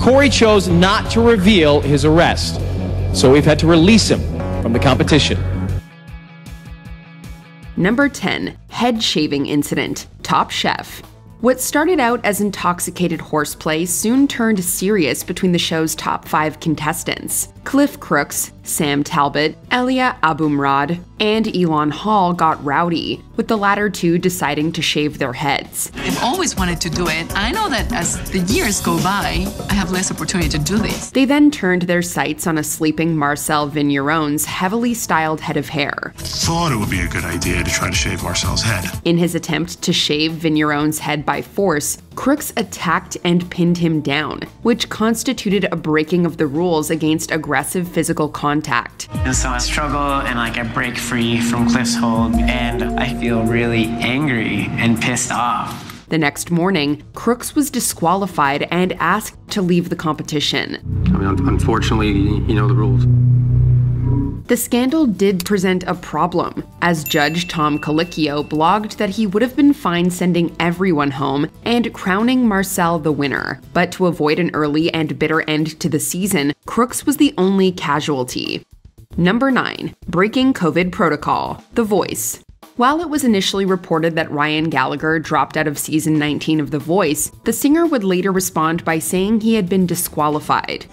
Corey chose not to reveal his arrest, so we've had to release him from the competition. Number 10. Head shaving incident. Top Chef. What started out as intoxicated horseplay soon turned serious between the show's top 5 contestants. Cliff Crooks, Sam Talbot, Elia Abumrad, and Elon Hall got rowdy, with the latter two deciding to shave their heads. I've always wanted to do it. I know that as the years go by, I have less opportunity to do this. They then turned their sights on a sleeping Marcel Vigneron's heavily styled head of hair. Thought it would be a good idea to try to shave Marcel's head. In his attempt to shave Vigneron's head by force, Crooks attacked and pinned him down, which constituted a breaking of the rules against aggressive physical contact. And so I struggle and I break free from Cliff's hold, and I feel really angry and pissed off. The next morning, Crooks was disqualified and asked to leave the competition. I mean, unfortunately, you know the rules. The scandal did present a problem, as Judge Tom Colicchio blogged that he would have been fine sending everyone home and crowning Marcel the winner. But to avoid an early and bitter end to the season, Crooks was the only casualty. Number 9. Breaking COVID protocol. The Voice. While it was initially reported that Ryan Gallagher dropped out of season 19 of The Voice, the singer would later respond by saying he had been disqualified.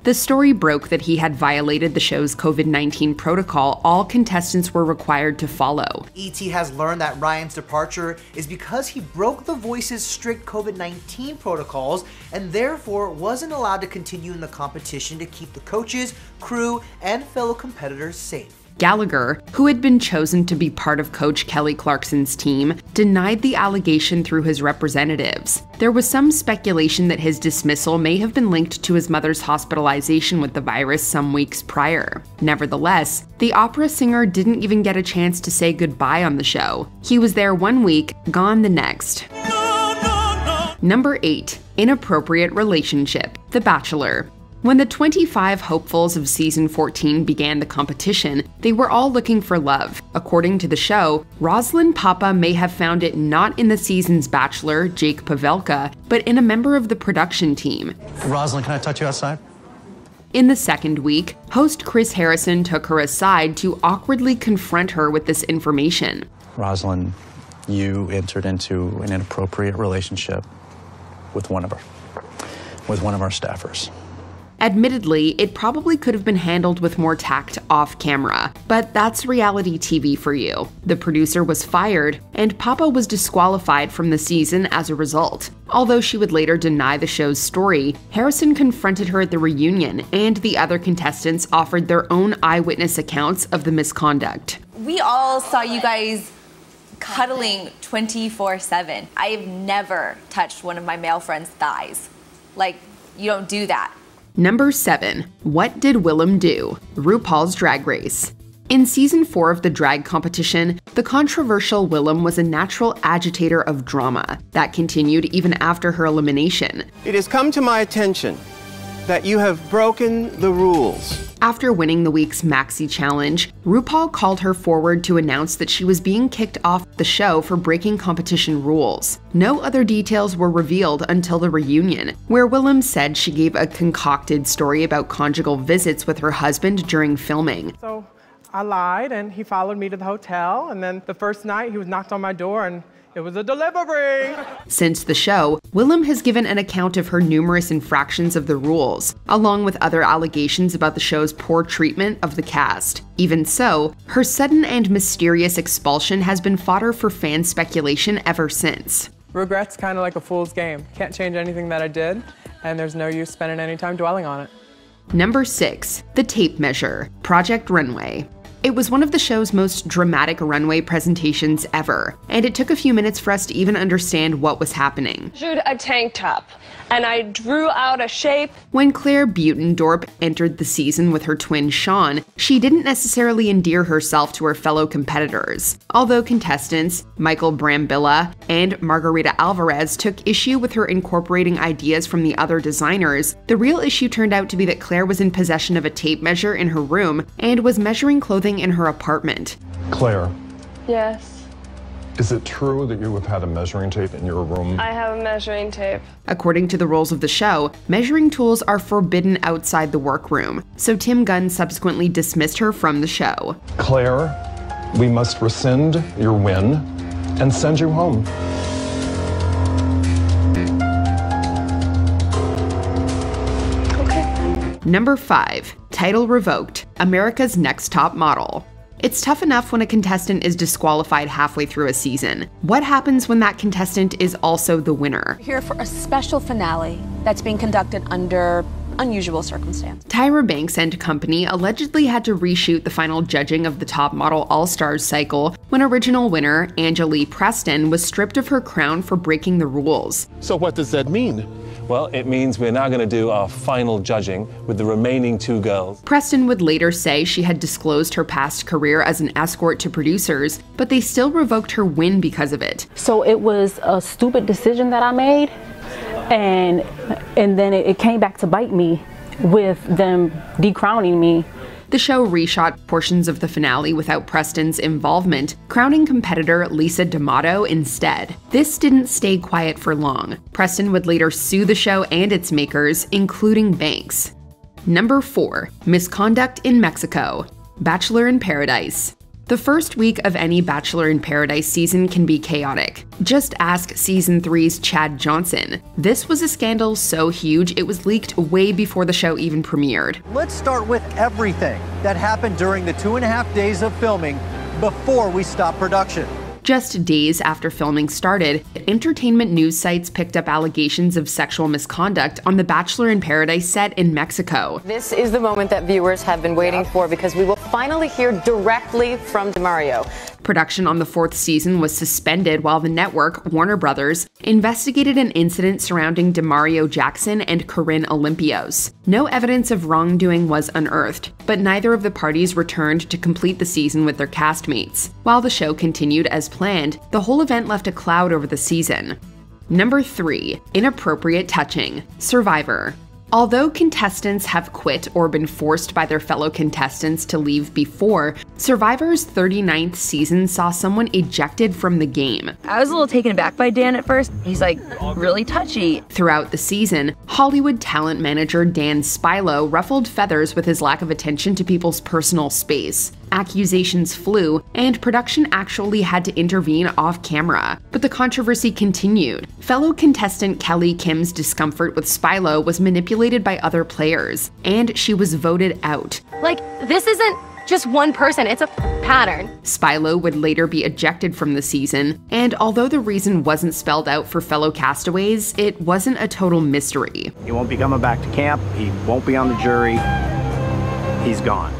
The story broke that he had violated the show's COVID-19 protocol all contestants were required to follow. ET has learned that Ryan's departure is because he broke The Voice's strict COVID-19 protocols and therefore wasn't allowed to continue in the competition to keep the coaches, crew, and fellow competitors safe. Gallagher, who had been chosen to be part of Coach Kelly Clarkson's team, denied the allegation through his representatives. There was some speculation that his dismissal may have been linked to his mother's hospitalization with the virus some weeks prior. Nevertheless, the opera singer didn't even get a chance to say goodbye on the show. He was there one week, gone the next. Number 8. Inappropriate relationship. The Bachelor. When the 25 hopefuls of season 14 began the competition, they were all looking for love. According to the show, Rosalind Papa may have found it not in the season's bachelor, Jake Pavelka, but in a member of the production team. Rosalind, can I touch you outside? In the second week, host Chris Harrison took her aside to awkwardly confront her with this information. Rosalind, you entered into an inappropriate relationship with one of our staffers. Admittedly, it probably could have been handled with more tact off camera, but that's reality TV for you. The producer was fired, and Papa was disqualified from the season as a result. Although she would later deny the show's story, Harrison confronted her at the reunion, and the other contestants offered their own eyewitness accounts of the misconduct. We all saw you guys cuddling 24/7. I've never touched one of my male friend's thighs. Like, you don't do that. Number 7. What did Willem do? RuPaul's Drag Race. In season 4 of the drag competition, the controversial Willem was a natural agitator of drama that continued even after her elimination. It has come to my attention that you have broken the rules. After winning the week's Maxi Challenge, RuPaul called her forward to announce that she was being kicked off the show for breaking competition rules. No other details were revealed until the reunion, where Willem said she gave a concocted story about conjugal visits with her husband during filming. So I lied and he followed me to the hotel, and then the first night he was knocked on my door and it was a delivery! Since the show, Willem has given an account of her numerous infractions of the rules, along with other allegations about the show's poor treatment of the cast. Even so, her sudden and mysterious expulsion has been fodder for fan speculation ever since. Regret's kind of like a fool's game. Can't change anything that I did, and there's no use spending any time dwelling on it. Number 6. The Tape Measure. Project Runway. It was one of the show's most dramatic runway presentations ever, and it took a few minutes for us to even understand what was happening. Drew a tank top, and I drew out a shape. When Claire Butendorp entered the season with her twin Sean, she didn't necessarily endear herself to her fellow competitors. Although contestants Michael Brambilla and Margarita Alvarez took issue with her incorporating ideas from the other designers, the real issue turned out to be that Claire was in possession of a tape measure in her room and was measuring clothing in her apartment. Claire. Yes. Is it true that you have had a measuring tape in your room? I have a measuring tape. According to the rules of the show, measuring tools are forbidden outside the workroom, so Tim Gunn subsequently dismissed her from the show. Claire, we must rescind your win and send you home. Number 5. Title revoked. America's Next Top Model. It's tough enough when a contestant is disqualified halfway through a season. What happens when that contestant is also the winner? We're here for a special finale that's being conducted under unusual circumstances. Tyra Banks and company allegedly had to reshoot the final judging of the Top Model All-Stars cycle when original winner Angelique Preston was stripped of her crown for breaking the rules. So what does that mean? Well, it means we're now going to do our final judging with the remaining 2 girls. Preston would later say she had disclosed her past career as an escort to producers, but they still revoked her win because of it. So it was a stupid decision that I made, and then it came back to bite me with them decrowning me. The show reshot portions of the finale without Preston's involvement, crowning competitor Lisa D'Amato instead. This didn't stay quiet for long. Preston would later sue the show and its makers, including Banks. Number 4. Misconduct in Mexico. Bachelor in Paradise. The first week of any Bachelor in Paradise season can be chaotic. Just ask Season 3's Chad Johnson. This was a scandal so huge it was leaked way before the show even premiered. Let's start with everything that happened during the 2.5 days of filming before we stopped production. Just days after filming started, entertainment news sites picked up allegations of sexual misconduct on the Bachelor in Paradise set in Mexico. This is the moment that viewers have been waiting for because we will finally hear directly from DeMario. Production on the 4th season was suspended while the network, Warner Brothers, investigated an incident surrounding DeMario Jackson and Corinne Olympios. No evidence of wrongdoing was unearthed, but neither of the parties returned to complete the season with their castmates. While the show continued as planned, the whole event left a cloud over the season. Number 3. Inappropriate touching. Survivor. Although contestants have quit or been forced by their fellow contestants to leave before, Survivor's 39th season saw someone ejected from the game. I was a little taken aback by Dan at first. He's like really touchy. Throughout the season, Hollywood talent manager Dan Spilo ruffled feathers with his lack of attention to people's personal space. Accusations flew, and production actually had to intervene off camera. But the controversy continued. Fellow contestant Kelly Kim's discomfort with Spilo was manipulated by other players, and she was voted out. Like, this isn't just one person, it's a pattern. Spilo would later be ejected from the season, and although the reason wasn't spelled out for fellow castaways, it wasn't a total mystery. He won't be coming back to camp, he won't be on the jury, he's gone.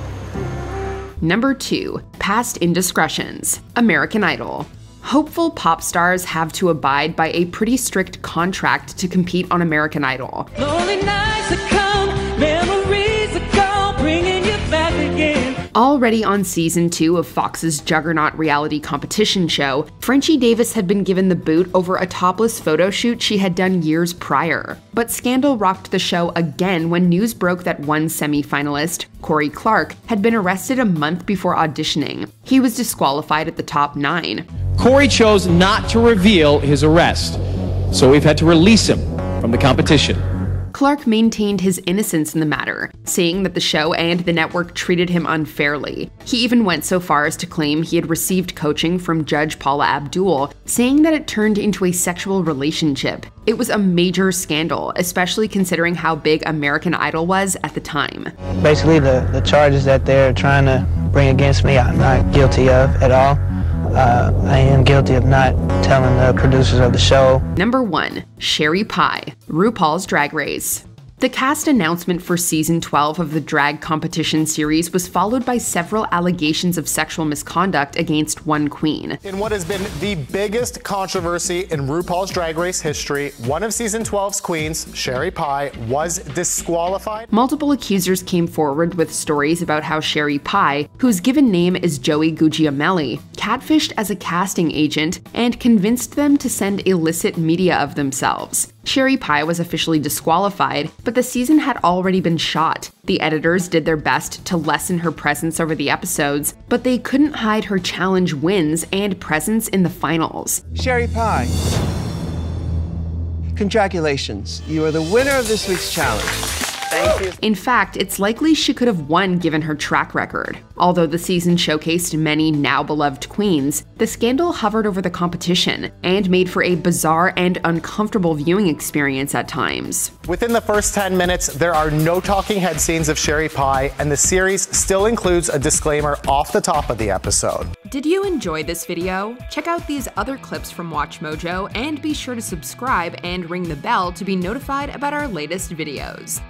Number 2. Past indiscretions. American Idol. Hopeful pop stars have to abide by a pretty strict contract to compete on American Idol. Lonely nights are come, memories are gone, bringing you back again. Already on Season 2 of Fox's juggernaut reality competition show, Frenchie Davis had been given the boot over a topless photo shoot she had done years prior. But scandal rocked the show again when news broke that one semi-finalist, Corey Clark, had been arrested a month before auditioning. He was disqualified at the top 9. Corey chose not to reveal his arrest, so we've had to release him from the competition. Clark maintained his innocence in the matter, saying that the show and the network treated him unfairly. He even went so far as to claim he had received coaching from Judge Paula Abdul, saying that it turned into a sexual relationship. It was a major scandal, especially considering how big American Idol was at the time. Basically, the charges that they're trying to bring against me, I'm not guilty of at all. I am guilty of not telling the producers of the show. Number 1. Sherry Pie, RuPaul's Drag Race. The cast announcement for Season 12 of the drag competition series was followed by several allegations of sexual misconduct against one queen. In what has been the biggest controversy in RuPaul's Drag Race history, one of Season 12's queens, Sherry Pie, was disqualified. Multiple accusers came forward with stories about how Sherry Pie, whose given name is Joey Guglielmelli, catfished as a casting agent and convinced them to send illicit media of themselves. Sherry Pie was officially disqualified, but but the season had already been shot. The editors did their best to lessen her presence over the episodes, but they couldn't hide her challenge wins and presence in the finals. Sherry Pie, congratulations. You are the winner of this week's challenge. Thank you. In fact, it's likely she could have won given her track record. Although the season showcased many now beloved queens, the scandal hovered over the competition and made for a bizarre and uncomfortable viewing experience at times. Within the first 10 minutes, there are no talking head scenes of Sherry Pie, and the series still includes a disclaimer off the top of the episode. Did you enjoy this video? Check out these other clips from MsMojo and be sure to subscribe and ring the bell to be notified about our latest videos.